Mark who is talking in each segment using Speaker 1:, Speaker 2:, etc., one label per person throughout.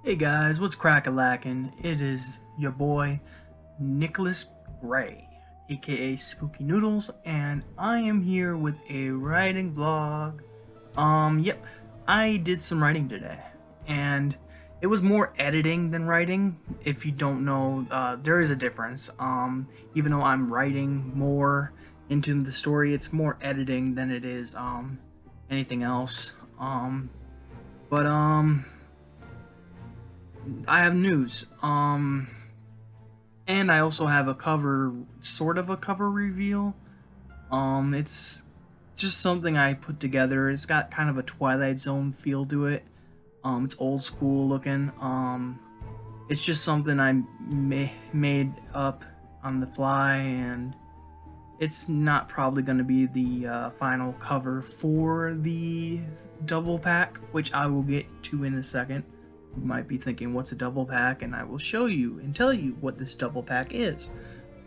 Speaker 1: Hey guys, what's crack-a-lackin'? It is your boy Nicholas Gray, aka Spooky Noodles, and I am here with a writing vlog. Yep, I did some writing today, and it was more editing than writing. If you don't know, there is a difference. Even though I'm writing more into the story, it's more editing than it is anything else. But I have news. And I also have a cover, sort of a cover reveal. It's just something I put together. It's got kind of a Twilight Zone feel to it. It's old school looking. It's just something I made up on the fly, and it's not probably going to be the final cover for the double pack, which I will get to in a second. You might be thinking, what's a double pack? And I will show you and tell you what this double pack is.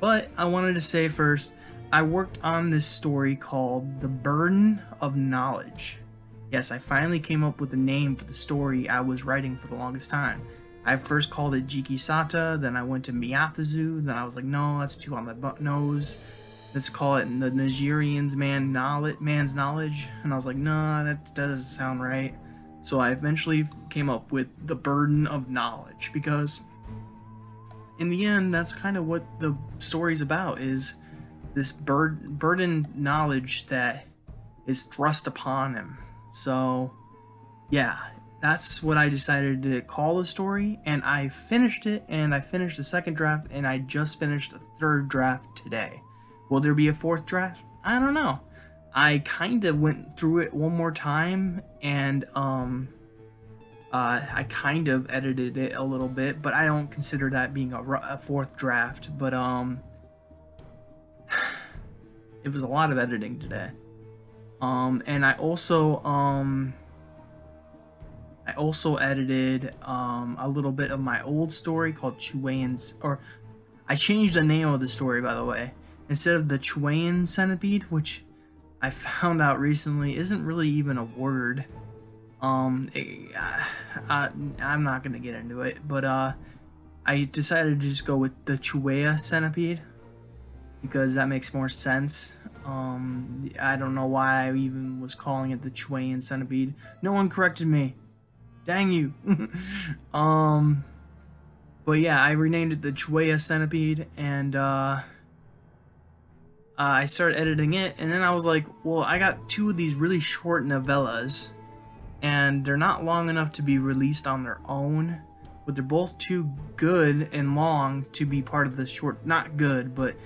Speaker 1: But I wanted to say first, I worked on this story called The Burden of Knowledge. Yes, I finally came up with a name for the story I was writing for the longest time. I first called it Jiki Sata, then I went to Miyazu, then I was like, no, that's too on the nose. Let's call it The Nigerian's Man's Knowledge. And I was like, no, that doesn't sound right. So I eventually came up with The Burden of Knowledge, because in the end, that's kind of what the story's about, is this burden knowledge that is thrust upon him. So yeah, that's what I decided to call the story, and I finished it, and I finished the second draft, and I just finished the third draft today. Will there be a fourth draft? I don't know. I kind of went through it one more time, and I kind of edited it a little bit, but I don't consider that being a fourth draft. But it was a lot of editing today. And I also edited a little bit of my old story called Chuayan's, or I changed the name of the story, by the way. Instead of the Chuayan Centipede, which I found out recently isn't really even a word. I'm not gonna get into it, but I decided to just go with the Chuea Centipede because that makes more sense. I don't know why I even was calling it the Chuayan Centipede. No one corrected me. Dang you. But yeah, I renamed it the Chuea Centipede, and I started editing it, and then I was like, well, I got two of these really short novellas, and they're not long enough to be released on their own, but they're both too good and long to be part of the short. Not good, but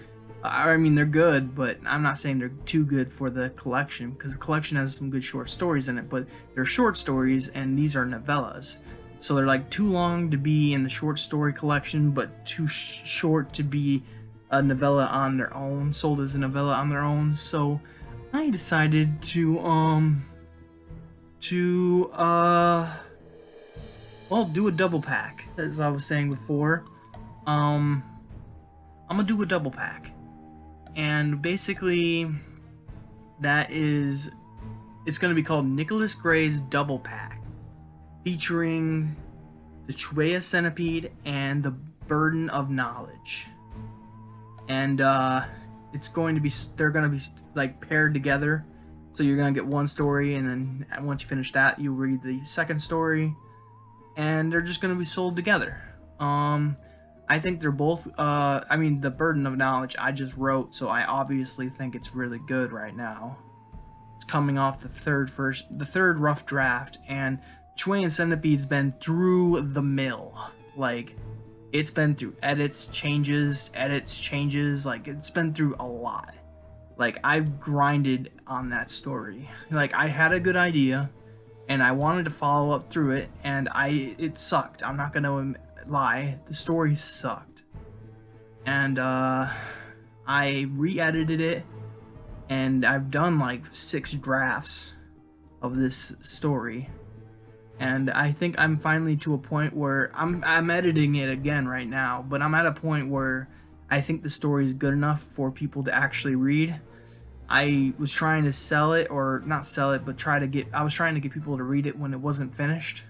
Speaker 1: I mean, they're good, but I'm not saying they're too good for the collection, because the collection has some good short stories in it, but they're short stories, and these are novellas. So they're like too long to be in the short story collection, but too short to be a novella on their own, sold as a novella on their own. So I decided to well, do a double pack, as I was saying before. I'm gonna do a double pack, and basically it's gonna be called Nicholas Gray's Double Pack, featuring the Chuea Centipede and the Burden of Knowledge. And it's going to be, they're going to be like paired together, so you're going to get one story, and then once you finish that, you read the second story, and they're just going to be sold together. I think they're both I mean, the Burden of Knowledge I just wrote, so I obviously think it's really good right now. It's coming off the third rough draft, and Chuayan Centipede's been through the mill. Like, it's been through edits, changes, like, it's been through a lot. Like, I've grinded on that story. Like, I had a good idea, and I wanted to follow up through it, and it sucked. I'm not gonna lie, the story sucked. And I re-edited it, and I've done like 6 drafts of this story. And I think I'm finally to a point where I'm editing it again right now, but I'm at a point where I think the story is good enough for people to actually read. I was trying to sell it, or not sell it, but I was trying to get people to read it when it wasn't finished.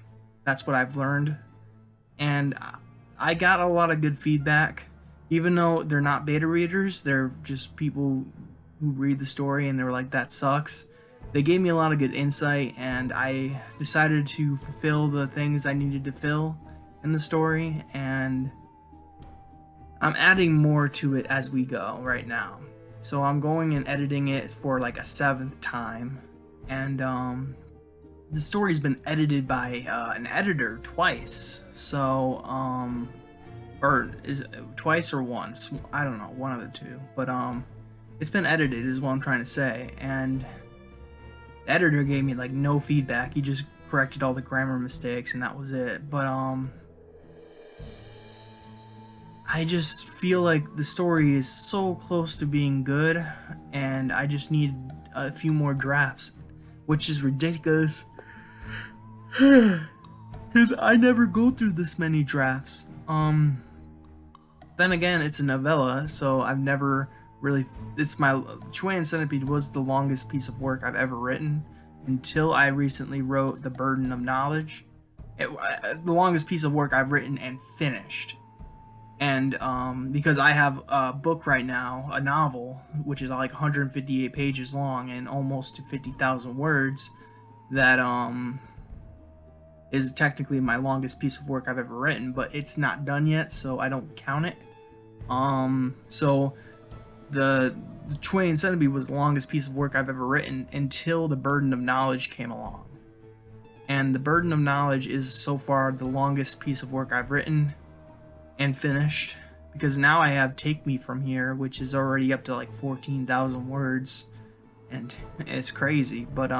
Speaker 1: That's what I've learned. and I got a lot of good feedback. Even though they're not beta readers, they're just people who read the story and they were like, that sucks. They gave me a lot of good insight, and I decided to fulfill the things I needed to fill in the story, and I'm adding more to it as we go right now. So I'm going and editing it for like a 7th time, and the story's been edited by an editor twice. So or is it twice or once? I don't know, one of the two. But it's been edited is what I'm trying to say, and the editor gave me like no feedback. He just corrected all the grammar mistakes and that was it. But I just feel like the story is so close to being good, and I just need a few more drafts, which is ridiculous. Because I never go through this many drafts. Then again, it's a novella, so I've never really. It's my Chiweyan Centipede was the longest piece of work I've ever written until I recently wrote The Burden of Knowledge. The longest piece of work I've written and finished. And because I have a book right now, a novel, which is like 158 pages long and almost to 50,000 words, that is technically my longest piece of work I've ever written, but it's not done yet, so I don't count it. So the Chiweyan Centipede was the longest piece of work I've ever written until The Burden of Knowledge came along. And The Burden of Knowledge is so far the longest piece of work I've written and finished, because now I have Take Me From Here, which is already up to like 14,000 words, and it's crazy. But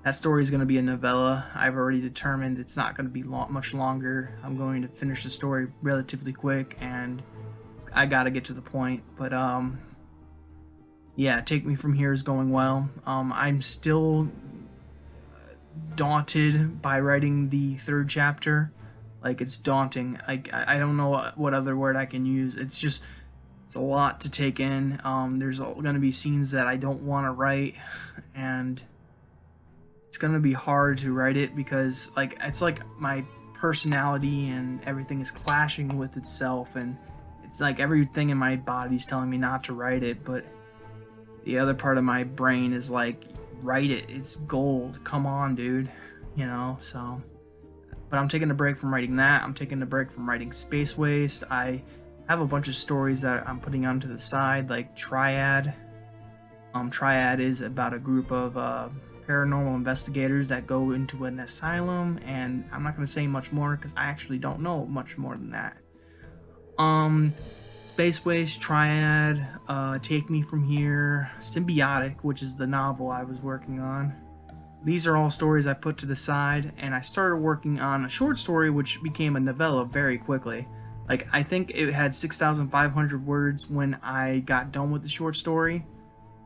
Speaker 1: that story is going to be a novella. I've already determined it's not going to be much longer. I'm going to finish the story relatively quick, and I got to get to the point. But yeah, Take Me From Here is going well. I'm still daunted by writing the 3rd chapter. Like, it's daunting. I don't know what other word I can use. It's a lot to take in. There's going to be scenes that I don't want to write, and it's going to be hard to write it because like it's like my personality and everything is clashing with itself, and it's like everything in my body's telling me not to write it, but the other part of my brain is like, write it. It's gold. Come on, dude. You know, so... But I'm taking a break from writing that. I'm taking a break from writing Space Waste. I have a bunch of stories that I'm putting onto the side, like Triad. Triad is about a group of paranormal investigators that go into an asylum, and I'm not going to say much more because I actually don't know much more than that. Space Waste, Triad, Take Me From Here, Symbiotic, which is the novel I was working on. These are all stories I put to the side, and I started working on a short story which became a novella very quickly. Like, I think it had 6,500 words when I got done with the short story,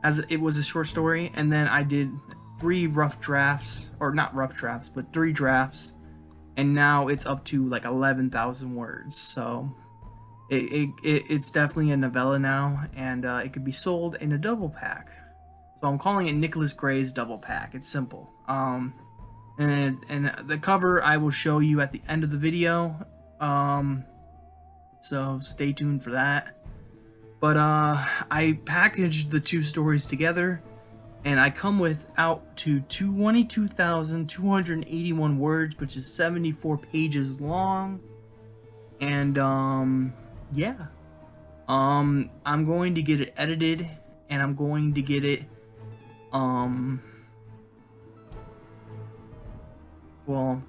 Speaker 1: as it was a short story, and then I did 3 rough drafts, or not rough drafts, but 3 drafts, and now it's up to like 11,000 words, so it's definitely a novella now, and it could be sold in a double pack. So I'm calling it Nicholas Gray's Double Pack. It's simple. And the cover I will show you at the end of the video. So stay tuned for that. But I packaged the 2 stories together, and I come with out to 22,281 words, which is 74 pages long. And yeah. I'm going to get it edited, and I'm going to get it well,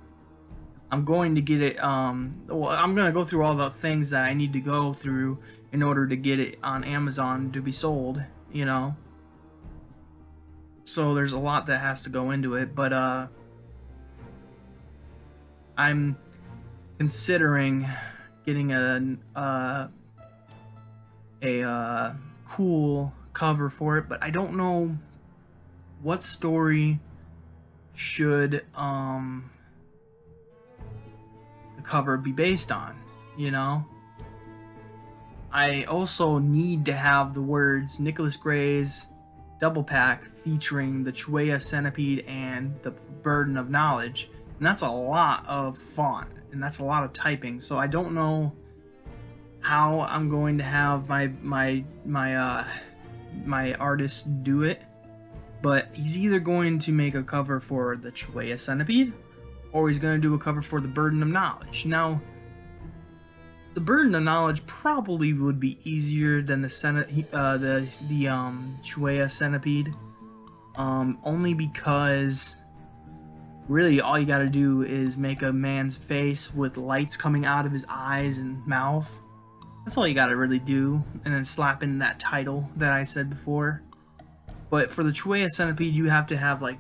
Speaker 1: I'm going to get it, I'm going to go through all the things that I need to go through in order to get it on Amazon to be sold, you know? So there's a lot that has to go into it, but, I'm considering getting a cool cover for it, but I don't know what story should the cover be based on, you know? I also need to have the words Nicholas Gray's Double Pack featuring the Chiweyan Centipede and the Burden of Knowledge, and that's a lot of font. and that's a lot of typing. So I don't know how I'm going to have my artist do it, but he's either going to make a cover for the Chwaya Centipede, or he's going to do a cover for the Burden of Knowledge. Now, the Burden of Knowledge probably would be easier than the Chwaya Centipede, only because really all you gotta do is make a man's face with lights coming out of his eyes and mouth. That's all you gotta really do, and then slap in that title that I said before. But for the Chwaya Centipede, you have to have like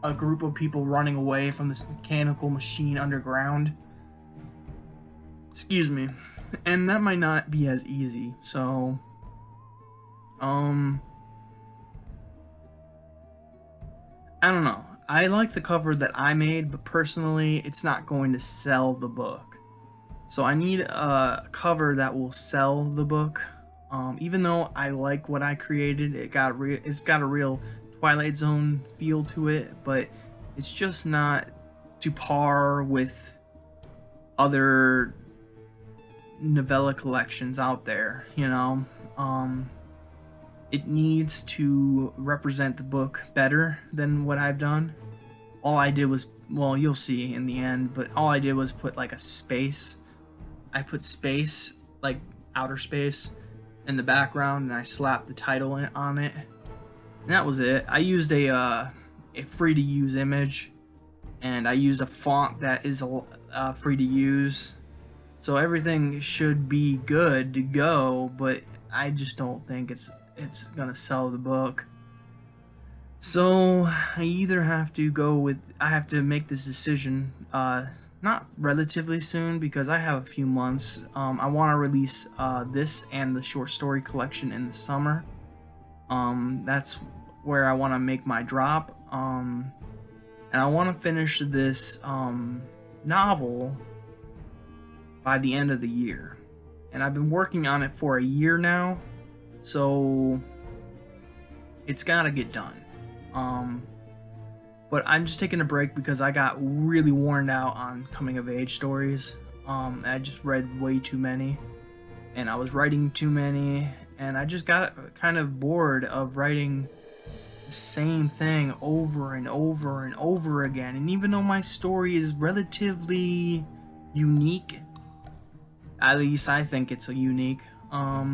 Speaker 1: a group of people running away from this mechanical machine underground. Excuse me. And that might not be as easy, so I don't know. I like the cover that I made, but personally, it's not going to sell the book. So I need a cover that will sell the book. Even though I like what I created, it's got a real Twilight Zone feel to it, but it's just not to par with other novella collections out there, you know? It needs to represent the book better than what I've done. All I did was, well, you'll see in the end, but all I did was put like a space. I put space, like outer space, in the background, and I slapped the title on it. And that was it. I used a free to use image, and I used a font that is free to use. So everything should be good to go, but I just don't think it's gonna sell the book. So I either have to I have to make this decision, not relatively soon, because I have a few months. I want to release this and the short story collection in the summer. That's where I want to make my drop. And I want to finish this novel by the end of the year. And I've been working on it for a year now, so it's gotta get done. But I'm just taking a break because I got really worn out on coming of age stories. I just read way too many, and I was writing too many, and I just got kind of bored of writing the same thing over and over and over again. And even though my story is relatively unique, at least I think it's unique. I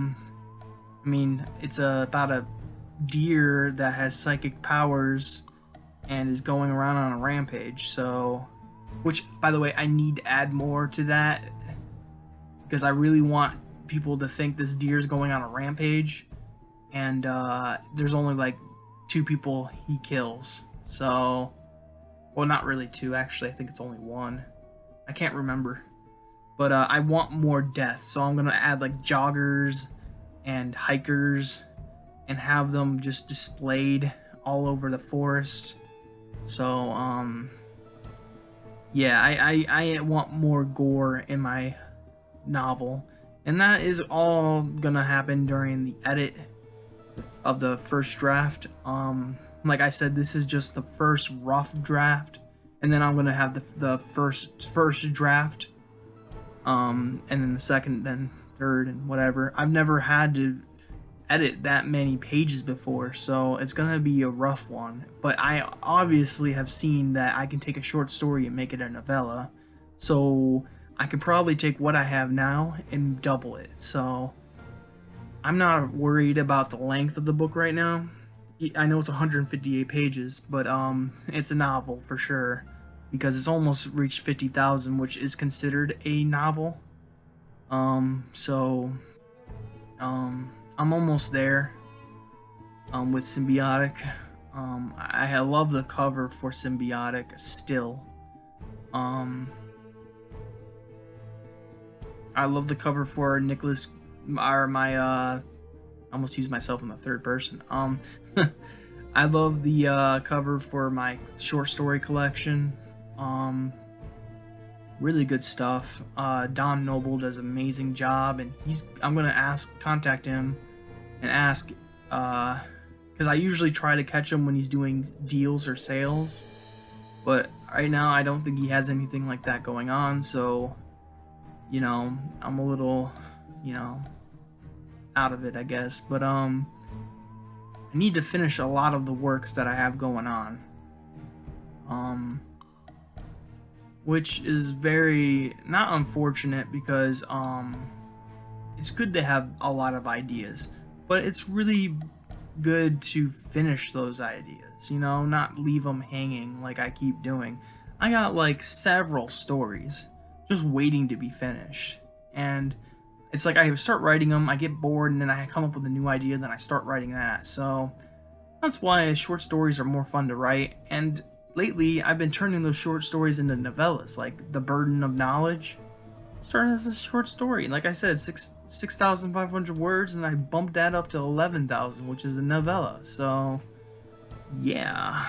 Speaker 1: mean, it's about a deer that has psychic powers and is going around on a rampage. So, which, by the way, I need to add more to that because I really want people to think this deer is going on a rampage, and there's only like 2 people he kills. So, well, not really 2, actually. I think it's only 1. I can't remember. But I want more deaths, so I'm gonna add like joggers and hikers and have them just displayed all over the forest. So yeah, I want more gore in my novel, and that is all gonna happen during the edit of the first draft. Like I said, this is just the first rough draft, and then I'm gonna have the first draft, and then the second, then third, and whatever. I've never had to edit that many pages before, so it's gonna be a rough one. But I obviously have seen that I can take a short story and make it a novella, so I could probably take what I have now and double it. So I'm not worried about the length of the book right now. I know it's 158 pages, but it's a novel for sure, because it's almost reached 50,000, which is considered a novel. I'm almost there with Symbiotic. I love the cover for Symbiotic still. I love the cover for Nicholas, or I almost used myself in the third person. I love the cover for my short story collection. Really good stuff. Don Noble does an amazing job, and I'm gonna contact him and ask, because I usually try to catch him when he's doing deals or sales, but right now I don't think he has anything like that going on. So I'm a little, you know, out of it, I guess. But I need to finish a lot of the works that I have going on. Which is very not unfortunate because it's good to have a lot of ideas, but it's really good to finish those ideas, not leave them hanging like I keep doing. I got like several stories just waiting to be finished. And it's like I start writing them, I get bored, and then I come up with a new idea, then I start writing that. So that's why short stories are more fun to write. And lately, I've been turning those short stories into novellas, like The Burden of Knowledge. Started as a short story. Like I said, 6,500 words, and I bumped that up to 11,000, which is a novella. So, yeah.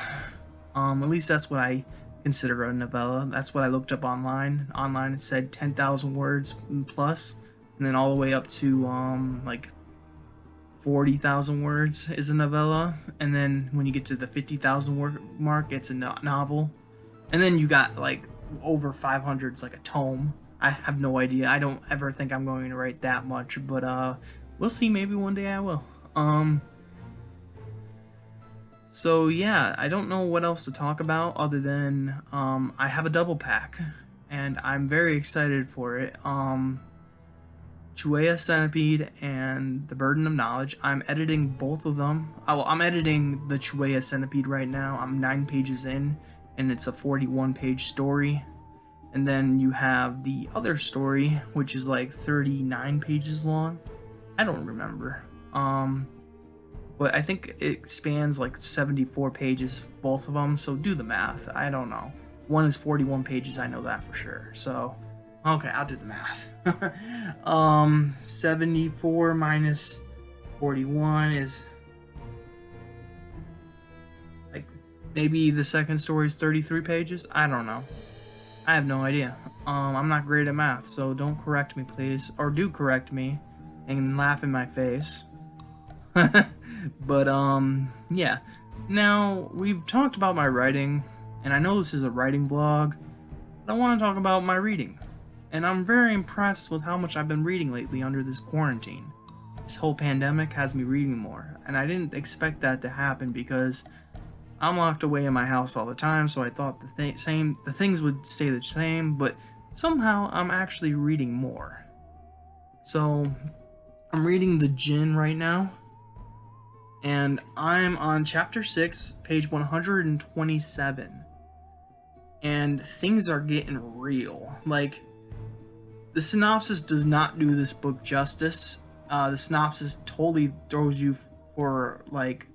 Speaker 1: At least that's what I consider a novella. That's what I looked up online. Online it said 10,000 words plus, and then all the way up to like 40,000 words is a novella, and then when you get to the 50,000 word mark, it's a novel, and then you got like over 500. It's like a tome. I have no idea. I don't ever think I'm going to write that much, but we'll see. Maybe one day I will. So yeah, I don't know what else to talk about other than I have a double pack, and I'm very excited for it. Chewea Centipede and The Burden of Knowledge. I'm editing both of them. I'm editing the Chewea Centipede right now. I'm 9 pages in, and it's a 41-page story. And then you have the other story, which is like 39 pages long. I don't remember. But I think it spans like 74 pages, both of them. So do the math. I don't know. One is 41 pages. I know that for sure. So, okay, I'll do the math. 74 minus 41 is like maybe the second story is 33 pages. I don't know. I have no idea. I'm not great at math, so don't correct me, please. Or do correct me and laugh in my face. But, yeah. Now, we've talked about my writing, and I know this is a writing blog, but I want to talk about my reading. And I'm very impressed with how much I've been reading lately under this quarantine. This whole pandemic has me reading more, and I didn't expect that to happen because I'm locked away in my house all the time, so I thought the things would stay the same, but somehow I'm actually reading more. So, I'm reading The Djinn right now, and I'm on chapter 6, page 127. And things are getting real. Like, the synopsis does not do this book justice. The synopsis totally throws you for, like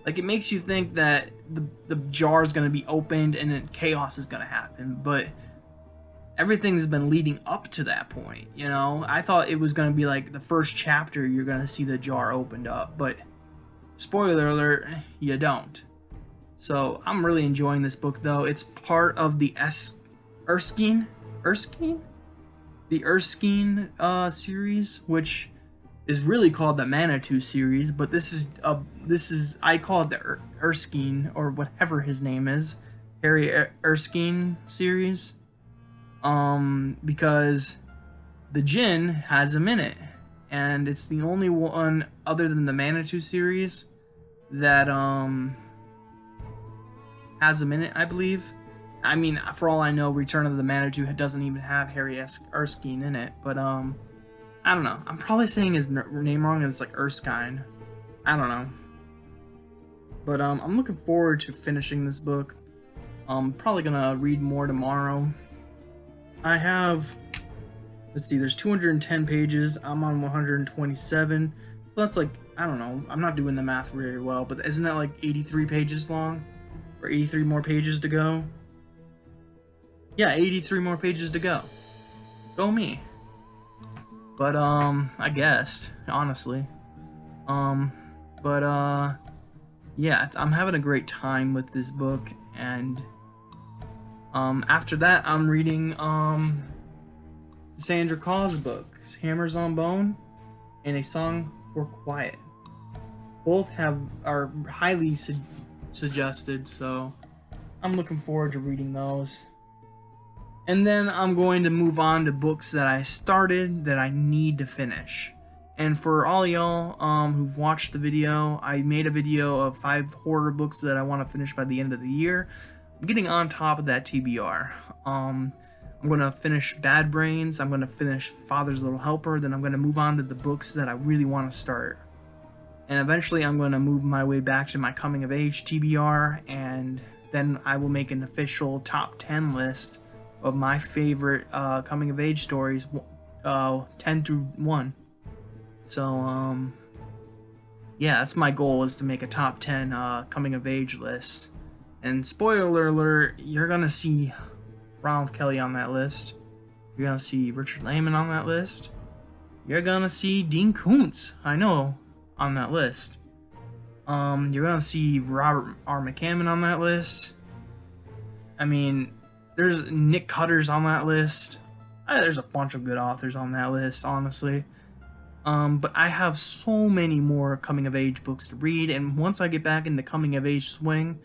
Speaker 1: it makes you think that the jar is going to be opened and then chaos is going to happen, but everything's been leading up to that point, I thought it was going to be like the first chapter you're going to see the jar opened up, but spoiler alert, you don't. So I'm really enjoying this book, though. It's part of the Erskine series, which is really called the Manitou series, but this is I call it the Erskine, or whatever his name is, Harry Erskine series, because the Djinn has him in it, and it's the only one other than the Manitou series that has him in it, I believe. I mean, for all I know, Return of the Manitou doesn't even have Harry Erskine in it, but I don't know. I'm probably saying his name wrong, and it's like Erskine. I don't know. But I'm looking forward to finishing this book. I'm probably gonna read more tomorrow. I have, let's see, there's 210 pages. I'm on 127. So that's like, I don't know. I'm not doing the math very well, but isn't that like 83 pages long? Or 83 more pages to go? Yeah, 83 more pages to go. Go me. But, I guessed, honestly. Yeah, I'm having a great time with this book, and, after that, I'm reading, Sandra Kaw's book, Hammers on Bone, and A Song for Quiet. Both are highly suggested, so I'm looking forward to reading those. And then I'm going to move on to books that I started that I need to finish. And for all y'all who've watched the video, I made a video of 5 horror books that I want to finish by the end of the year. I'm getting on top of that TBR. I'm going to finish Bad Brains, I'm going to finish Father's Little Helper, then I'm going to move on to the books that I really want to start. And eventually I'm going to move my way back to my coming of age TBR, and then I will make an official top 10 list of my favorite coming of age stories, 10 through 1. So, yeah, that's my goal, is to make a top 10 coming of age list. And spoiler alert, you're gonna see Ronald Kelly on that list. You're gonna see Richard Lehman on that list. You're gonna see Dean Koontz, I know, on that list. You're gonna see Robert R. McCammon on that list. I mean, there's Nick Cutter's on that list. There's a bunch of good authors on that list, honestly. But I have so many more coming of age books to read, and once I get back in the coming of age swing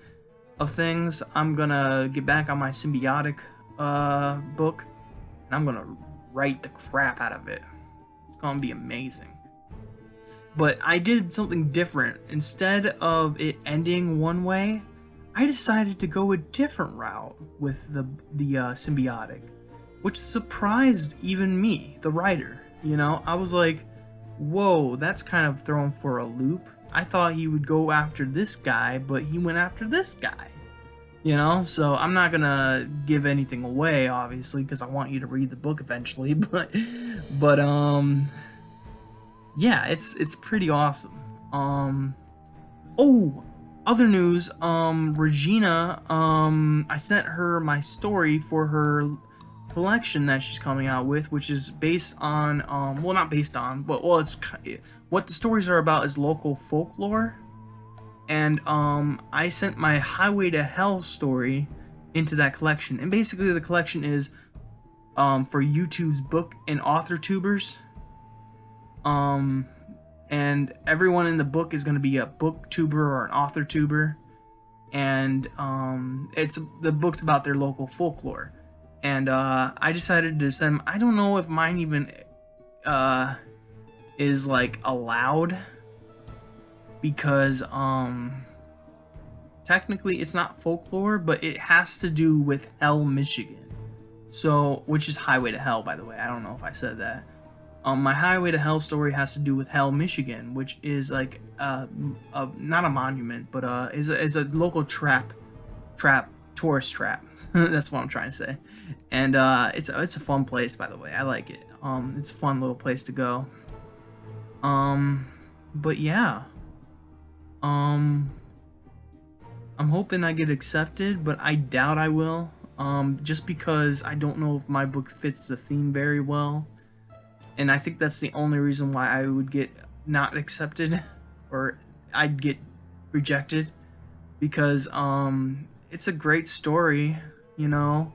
Speaker 1: of things, I'm gonna get back on my Symbiotic book, and I'm gonna write the crap out of it. It's gonna be amazing. But I did something different. Instead of it ending one way, I decided to go a different route with the Symbiotic, which surprised even me, the writer. You know, I was like, whoa, that's kind of thrown for a loop. I thought he would go after this guy, but he went after this guy. You know, so I'm not gonna give anything away, obviously, because I want you to read the book eventually. But yeah, it's pretty awesome. Oh, other news. Regina. I sent her my story for her collection that she's coming out with, which is based on well, not based on, but well, it's what the stories are about is local folklore. And I sent my Highway to Hell story into that collection, and basically the collection is for YouTube's book and author tubers. And everyone in the book is going to be a booktuber or an author tuber, and it's the book's about their local folklore. And I decided to send. I don't know if mine even is like allowed, because technically it's not folklore, but it has to do with Hell, Michigan. So, which is Highway to Hell, by the way. I don't know if I said that. My Highway to Hell story has to do with Hell, Michigan, which is like not a monument, but is a local tourist trap. That's what I'm trying to say. And it's a fun place, by the way. I like it. It's a fun little place to go. But yeah. I'm hoping I get accepted, but I doubt I will. Just because I don't know if my book fits the theme very well. And I think that's the only reason why I would get not accepted, or I'd get rejected, because it's a great story, you know.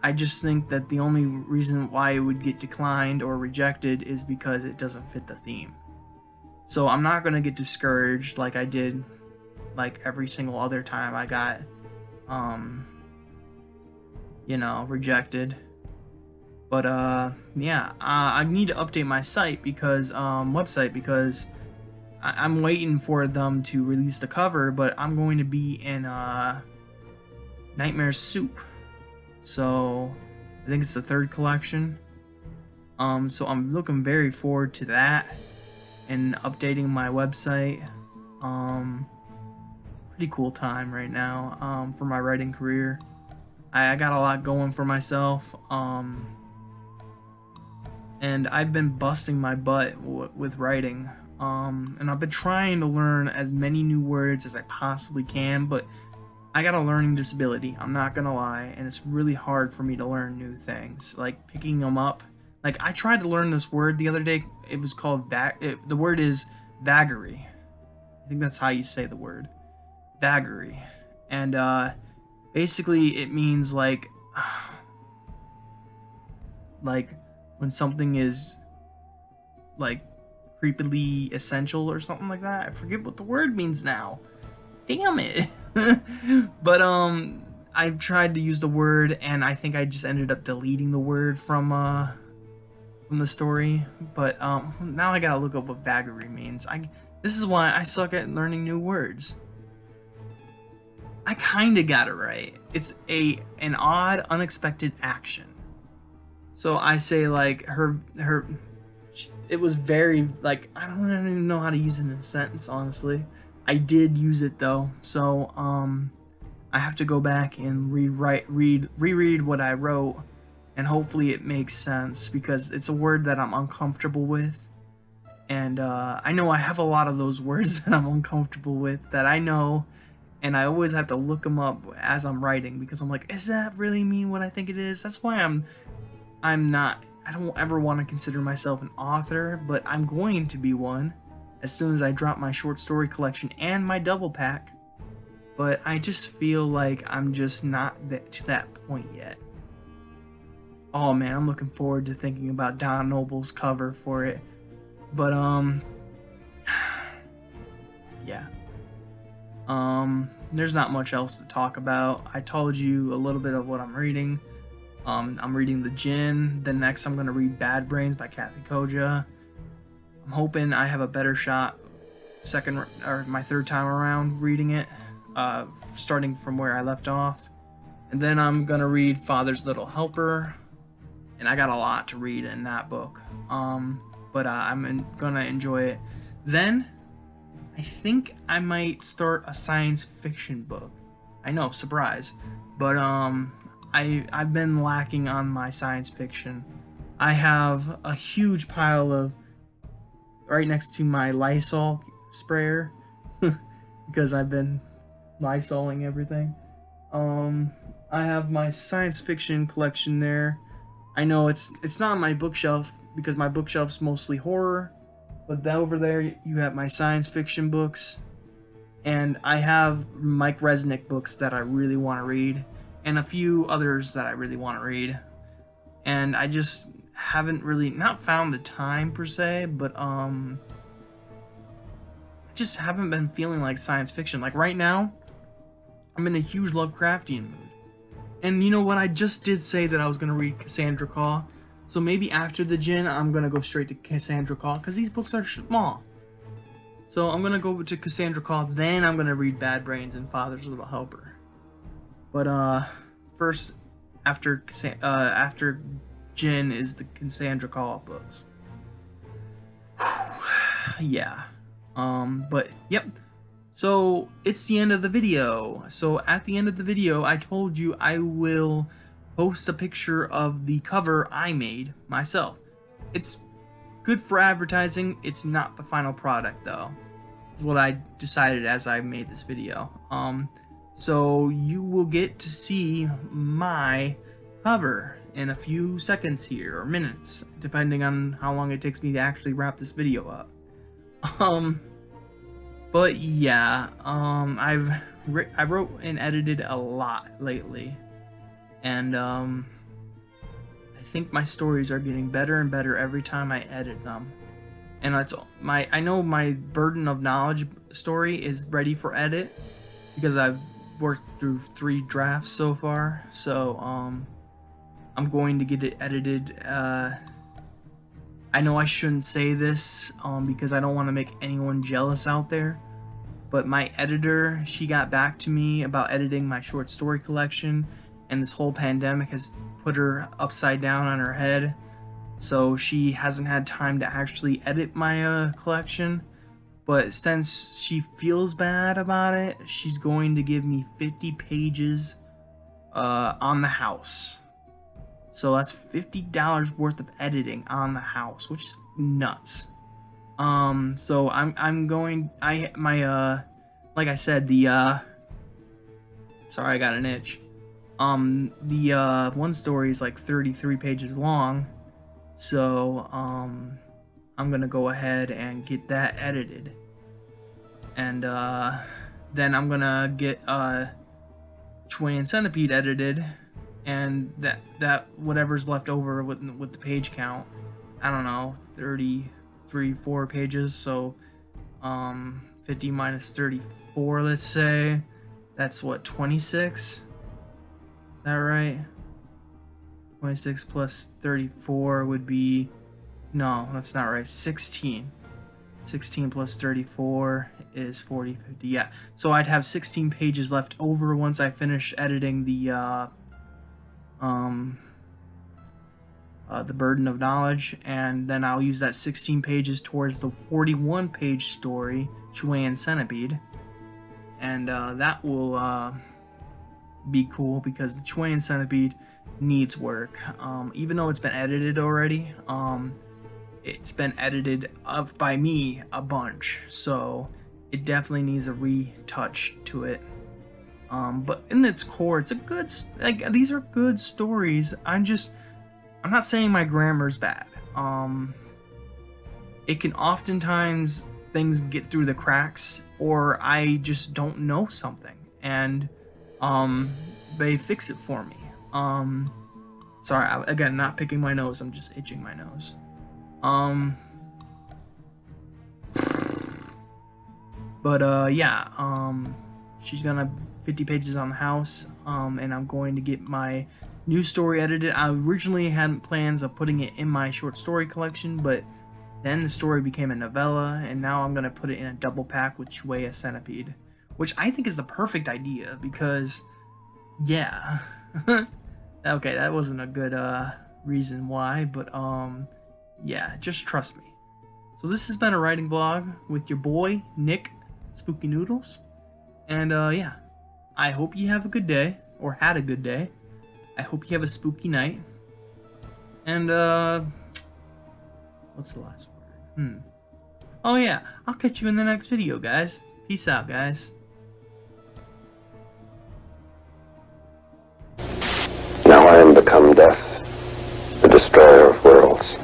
Speaker 1: I just think that the only reason why it would get declined or rejected is because it doesn't fit the theme. So I'm not gonna get discouraged like I did like every single other time I got rejected. But yeah, I need to update my site because website, because I'm waiting for them to release the cover, but I'm going to be in Nightmare Soup. So I think it's the 3rd collection. So I'm looking very forward to that and updating my website. It's a pretty cool time right now for my writing career. I got a lot going for myself. And I've been busting my butt with writing. And I've been trying to learn as many new words as I possibly can, but I got a learning disability, I'm not gonna lie, and it's really hard for me to learn new things, like picking them up. Like, I tried to learn this word the other day. It was called the word is vagary. I think that's how you say the word. Vagary. And basically it means like when something is like creepily essential or something like that. I forget what the word means now. Damn it. But I've tried to use the word, and I think I just ended up deleting the word from the story. But now I gotta look up what vagary means. This is why I suck at learning new words. I kinda got it right. It's an odd, unexpected action. So I say like her. It was very like I don't even know how to use it in a sentence. Honestly, I did use it though. So I have to go back and reread what I wrote, and hopefully it makes sense because it's a word that I'm uncomfortable with. And I know I have a lot of those words that I'm uncomfortable with that I know, and I always have to look them up as I'm writing because I'm like, does that really mean what I think it is? That's why I don't ever want to consider myself an author, but I'm going to be one as soon as I drop my short story collection and my double pack. But I just feel like I'm just not to that point yet. Oh man, I'm looking forward to thinking about Don Noble's cover for it. But yeah. There's not much else to talk about. I told you a little bit of what I'm reading. I'm reading The Djinn. Then next I'm gonna read Bad Brains by Kathy Koja. I'm hoping I have a better shot my third time around reading it, starting from where I left off. And then I'm gonna read Father's Little Helper, and I got a lot to read in that book. But I'm gonna enjoy it. Then I think I might start a science fiction book. I know, surprise, but I've been lacking on my science fiction. I have a huge pile of right next to my Lysol sprayer because I've been Lysoling everything. I have my science fiction collection there. I know it's not on my bookshelf because my bookshelf's mostly horror, but over there you have my science fiction books, and I have Mike Resnick books that I really want to read, and a few others that I really want to read, and I just haven't really not found the time per se, but I just haven't been feeling like science fiction. Like right now, I'm in a huge Lovecraftian mood. And you know what? I just did say that I was going to read Cassandra Caw. So maybe after The Djinn, I'm going to go straight to Cassandra Caw because these books are small. So I'm going to go to Cassandra Caw, then I'm going to read Bad Brains and Father's Little Helper. But first, after Djinn is the Cassandra Caw books. Yeah. But yep. So it's the end of the video. So at the end of the video, I told you I will post a picture of the cover I made myself. It's good for advertising. It's not the final product though. Is what I decided as I made this video. So you will get to see my cover in a few seconds here, or minutes, depending on how long it takes me to actually wrap this video up. But yeah, I wrote and edited a lot lately, and I think my stories are getting better and better every time I edit them. And I know my Burden of Knowledge story is ready for edit because I've worked through 3 drafts so far. So I'm going to get it edited. I know I shouldn't say this because I don't want to make anyone jealous out there, but my editor, she got back to me about editing my short story collection, and this whole pandemic has put her upside down on her head, so she hasn't had time to actually edit my collection. But since she feels bad about it, she's going to give me 50 pages on the house. So that's $50 worth of editing on the house, which is nuts. So like I said, sorry, I got an itch. The one story is like 33 pages long, so I'm gonna go ahead and get that edited, and then I'm gonna get Chilean Centipede edited, and that whatever's left over with the page count, I don't know, 4 pages, so 50 minus 34, let's say, that's what, 26? Is that right? 26 plus 34 would be... No, that's not right. 16. 16 plus 34 is 40, 50. Yeah, so I'd have 16 pages left over once I finish editing the Burden of Knowledge, and then I'll use that 16 pages towards the 41-page story, Chiweyan Centipede, and that will be cool because the Chiweyan Centipede needs work. Even though it's been edited already, it's been edited by me a bunch, so it definitely needs a retouch to it. But in its core, it's a good. These are good stories. I'm not saying my grammar's bad. It can oftentimes things get through the cracks, or I just don't know something, and they fix it for me. Sorry, again, not picking my nose. I'm just itching my nose. She's gonna 50 pages on the house, and I'm going to get my new story edited. I originally had plans of putting it in my short story collection, but then the story became a novella, and now I'm gonna put it in a double pack with Chiweyan Centipede, which I think is the perfect idea because, yeah. Okay, that wasn't a good reason why, but yeah, just trust me. So this has been a writing vlog with your boy Nick Spooky Noodles, and yeah, I hope you have a good day, or had a good day. I hope you have a spooky night, and what's the last word? Oh yeah, I'll catch you in the next video, guys. Peace out, guys.
Speaker 2: Now I am become death, the destroyer of worlds.